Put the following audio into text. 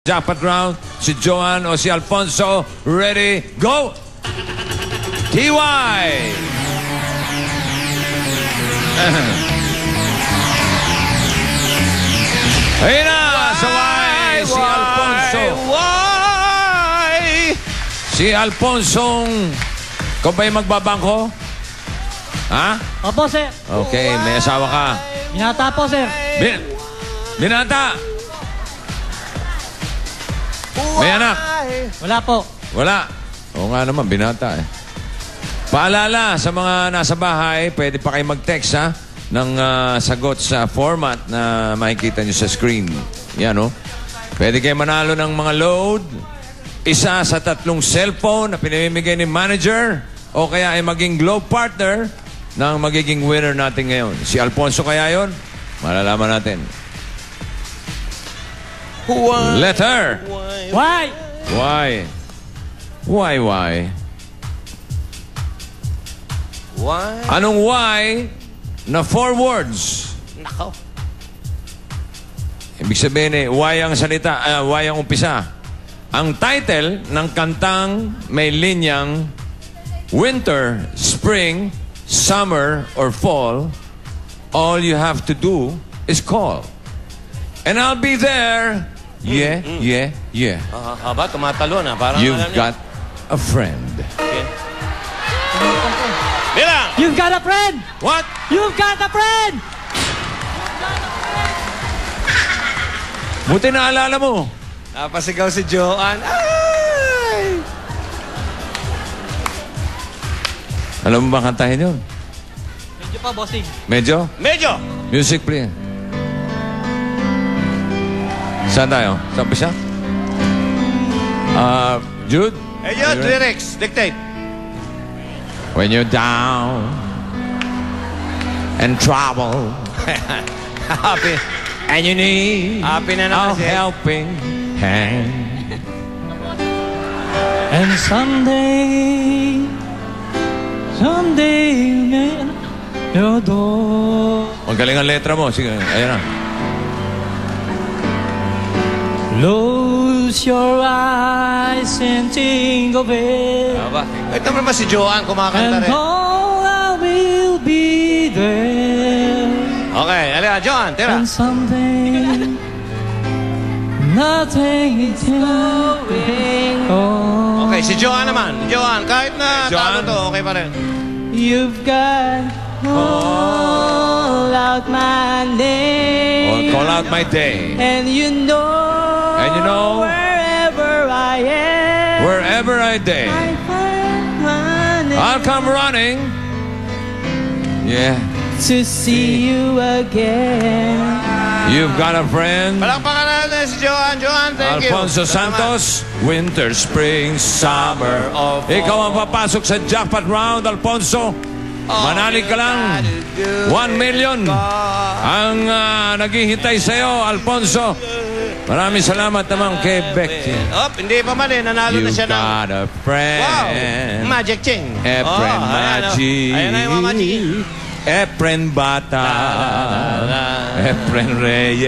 Jackpot round, si Joan o si Alfonso. Ready, go! TY! Ayun na! Sa Y, si Alfonso. Si Alfonsong... Ikaw ba'y magbabangko? Ha? Opo, sir. Okay, may asawa ka. Binata po, sir. Binata! May anak? Wala po. Wala. Oo nga naman, binata eh. Paalala sa mga nasa bahay, pwede pa kayo mag-text ha ng sagot sa format na makikita nyo sa screen. Yan o. Pwede kayo manalo ng mga load, isa sa 3 cellphone na pinamimigay ni manager, o kaya ay maging globe partner ng magiging winner natin ngayon. Si Alfonso kaya yon? Malalaman natin. Why? Letter. Why? Why? Why? Why? Anong why na 4 words? Nakaw. Ibig sabihin eh, why ang salita, why ang umpisa. Ang title ng kantang may linyang winter, spring, summer, or fall, all you have to do is call. And I'll be there. Yeah. Haba, tumatalo na. Parang You've got a friend. Okay. Bilang! You've got a friend! What? You've got a friend! Buti naalala mo. Napasigaw si Joan. Ay! Alam mo ba kantahin yun? Medyo pa, bossing. Medyo? Medyo! Music, please. Saan tayo? Saan pa siya? Jude? Hey, Jude, lyrics. Dictate. When you're down and trouble Happy. and you need Happy na a naman siya. helping hand. And someday, your door. Magaling ang letra mo. Sige, ayan na. Close your eyes and think of it. Haba. Ito naman si Joan kumakanta And rin. all I will be there. Okay, alika, Joan, tira. And someday, nothing is going on. Okay, si Joan naman. Joan, kahit na talo Joan. to, okay pa rin. You've got call out my name. Call out my day. And you know wherever I am, Wherever I day, I find my name. I'll come running. Yeah. To see you again. You've got a friend. Palakpakan natin si Joan. Joan, thank you. Alfonso Santos, winter, spring, summer. Ikaw ang papasok sa jackpot round, Alfonso. Manalig ka lang. 1 million ang naghihintay sa'yo, Alfonso. Maraming salamat naman kay Becky. Hindi pa mali. Nanalo na siya ng... You've got a friend. Wow! Magic Ching. Efren Magic. Ayan na yung mga Magic. Efren Bata. Efren Reyes.